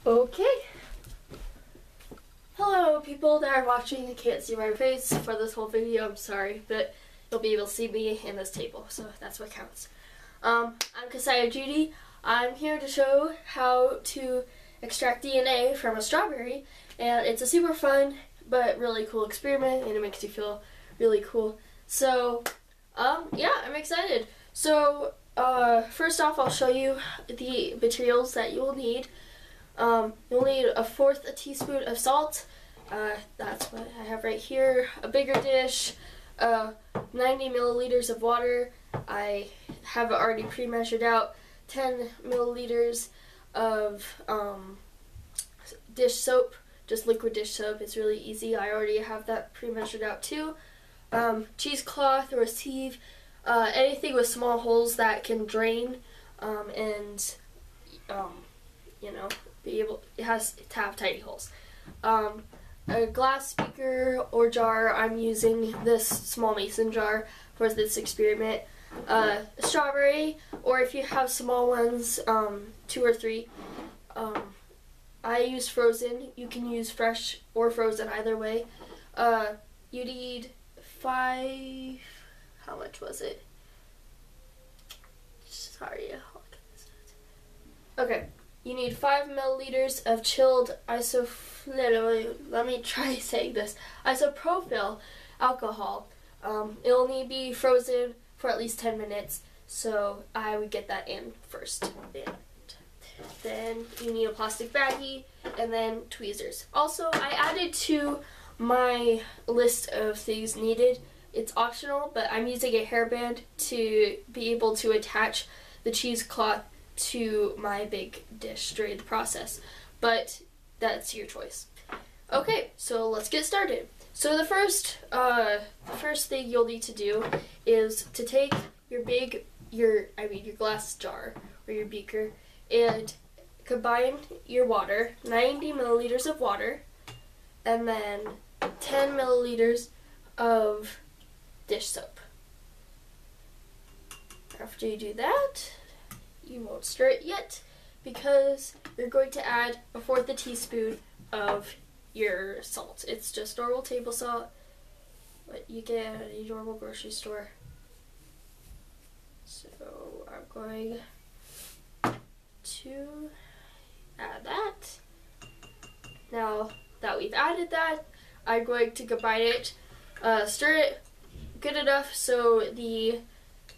Okay. Hello, people that are watching and can't see my face for this whole video. I'm sorry, but you'll be able to see me in this table, so that's what counts. I'm Kasaya Judy. I'm here to show how to extract DNA from a strawberry, and it's a super fun but really cool experiment, and it makes you feel really cool. So, yeah, I'm excited. So, first off, I'll show you the materials that you will need. You'll need 1/4 teaspoon of salt. That's what I have right here. A bigger dish, 90 milliliters of water. I have it already pre-measured out. 10 milliliters of dish soap, just liquid dish soap. It's really easy. I already have that pre-measured out too. Cheesecloth or a sieve, anything with small holes that can drain and you know, it has to have tiny holes. A glass speaker or jar. I'm using this small mason jar for this experiment. A strawberry, or if you have small ones, 2 or 3. I use frozen. You can use fresh or frozen, either way. You need 5, how much was it? Sorry. Okay. You need 5 milliliters of chilled isopropyl alcohol. It'll need to be frozen for at least 10 minutes, so I would get that in first. Then you need a plastic baggie, and then tweezers. Also, I added to my list of things needed. It's optional, but I'm using a hairband to be able to attach the cheesecloth to my big dish during the process, but that's your choice. Okay, so let's get started. So the first thing you'll need to do is to take your glass jar or your beaker and combine your water, 90 milliliters of water, and then 10 milliliters of dish soap. After you do that, you won't stir it yet because you're going to add 1/4 teaspoon of your salt. It's just normal table salt, what you get at a normal grocery store. So I'm going to add that. Now that we've added that, I'm going to combine it, stir it good enough so the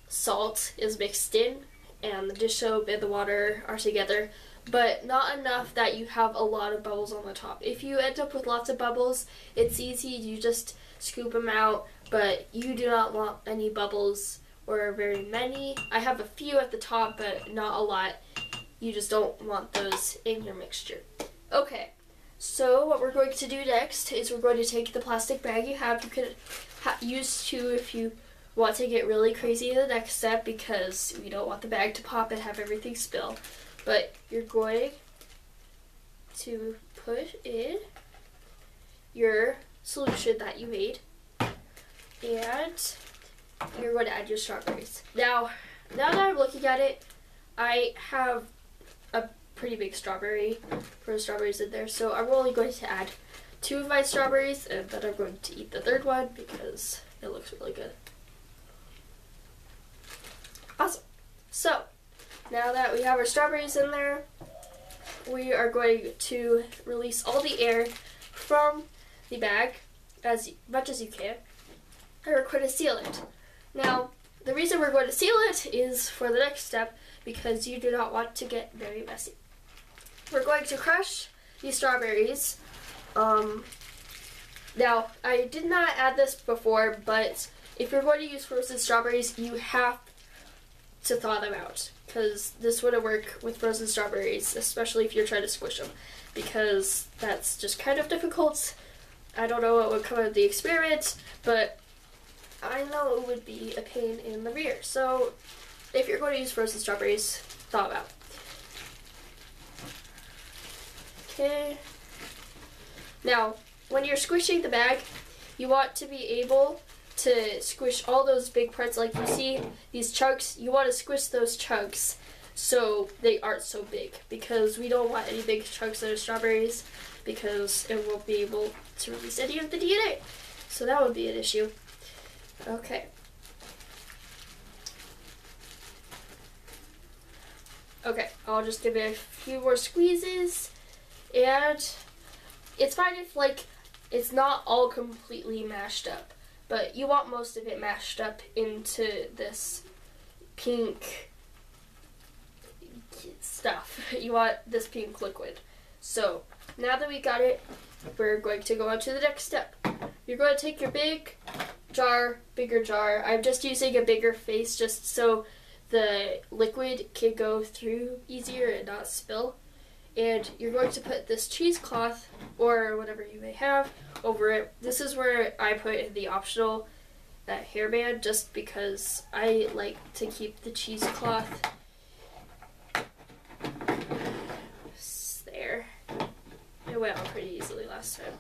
salt is mixed in and the dish soap and the water are together, but not enough that you have a lot of bubbles on the top. If you end up with lots of bubbles, it's easy, you just scoop them out, but you do not want any bubbles or very many. I have a few at the top, but not a lot. You just don't want those in your mixture. Okay, so what we're going to do next is we're going to take the plastic bag you have. You could use 2 if you want to get really crazy in the next step, because we don't want the bag to pop and have everything spill. But you're going to put in your solution that you made, and you're going to add your strawberries. Now that I'm looking at it, I have a pretty big strawberry for the strawberries in there, so I'm only going to add 2 of my strawberries, and then I'm going to eat the 3rd one because it looks really good. Awesome. So, now that we have our strawberries in there, we are going to release all the air from the bag as much as you can, and we're going to seal it. Now, the reason we're going to seal it is for the next step, because you do not want to get very messy. We're going to crush these strawberries. Now, I did not add this before, but if you're going to use frozen strawberries, you have to thaw them out, because this wouldn't work with frozen strawberries, especially if you're trying to squish them, because that's just kind of difficult. I don't know what would come of the experiment, but I know it would be a pain in the rear. So if you're going to use frozen strawberries, thaw them out. Okay. Now, when you're squishing the bag, you want to be able to squish all those big parts. Like you see these chunks, you want to squish those chunks so they aren't so big, because we don't want any big chunks of strawberries because it won't be able to release any of the DNA. So that would be an issue. Okay. Okay, I'll just give it a few more squeezes, and it's fine if, like, it's not all completely mashed up, but you want most of it mashed up into this pink stuff. You want this pink liquid. So, now that we got it, we're going to go on to the next step. You're going to take your bigger jar. I'm just using a bigger face just so the liquid can go through easier and not spill. And you're going to put this cheesecloth, or whatever you may have, over it. This is where I put in the optional hairband, just because I like to keep the cheesecloth there. It went on pretty easily last time.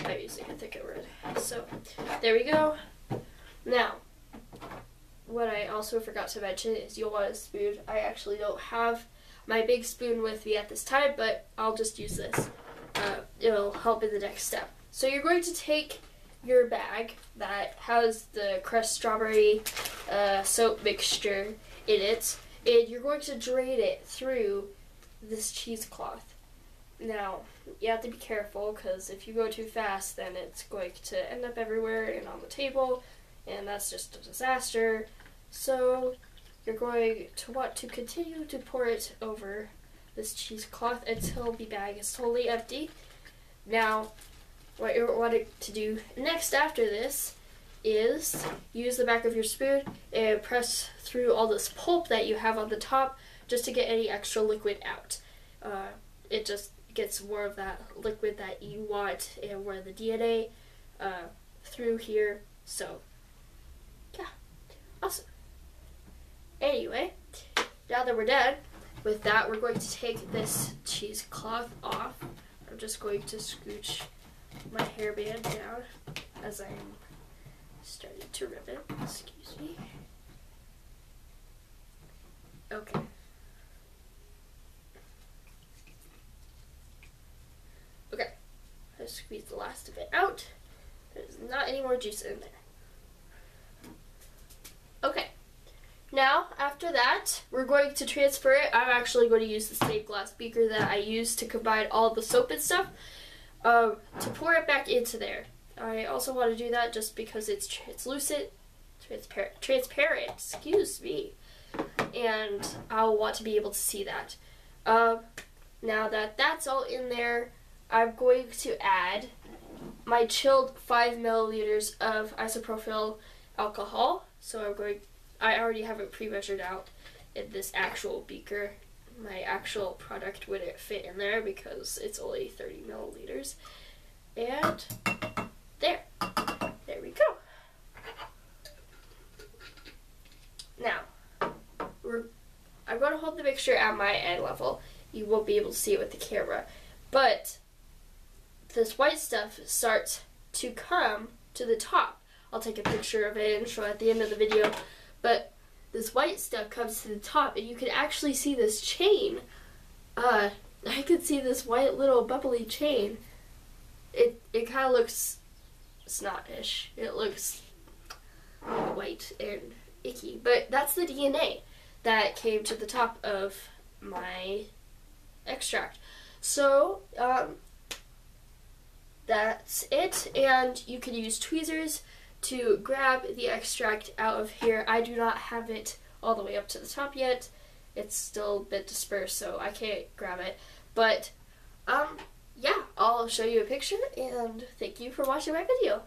I'm using a thicker word. So, there we go. Now, what I also forgot to mention is you'll want a spoon. I actually don't have my big spoon with me at this time, but I'll just use this. It'll help in the next step. So you're going to take your bag that has the crushed strawberry soap mixture in it, and you're going to drain it through this cheesecloth. Now, you have to be careful, because if you go too fast, then it's going to end up everywhere and on the table, and that's just a disaster. So you're going to want to continue to pour it over this cheesecloth until the bag is totally empty. Now, what you're wanting to do next after this is use the back of your spoon and press through all this pulp that you have on the top just to get any extra liquid out. It just gets more of that liquid that you want and where the DNA through here. So, yeah, awesome. Anyway, now that we're done with that, we're going to take this cheesecloth off. I'm just going to scooch my hairband down as I'm starting to rip it. Excuse me. Okay. Okay. I squeeze the last of it out. There's not any more juice in there. Okay. Now, after that, we're going to transfer it. I'm actually going to use the same glass beaker that I used to combine all the soap and stuff to pour it back into there. I also want to do that just because it's transparent, excuse me, and I'll want to be able to see that. Now that that's all in there, I'm going to add my chilled 5 milliliters of isopropyl alcohol. So I already have it pre-measured out in this actual beaker. My actual product wouldn't fit in there because it's only 30 milliliters. And there we go. Now, I'm going to hold the mixture at my eye level. You won't be able to see it with the camera. But this white stuff starts to come to the top. I'll take a picture of it and show it at the end of the video. But this white stuff comes to the top, and you can actually see this chain. I could see this white little bubbly chain. It kind of looks snot-ish. It looks white and icky. But that's the DNA that came to the top of my extract. So, that's it. And you can use tweezers to grab the extract out of here. I do not have it all the way up to the top yet. It's still a bit dispersed, so I can't grab it. But, yeah, I'll show you a picture, and thank you for watching my video.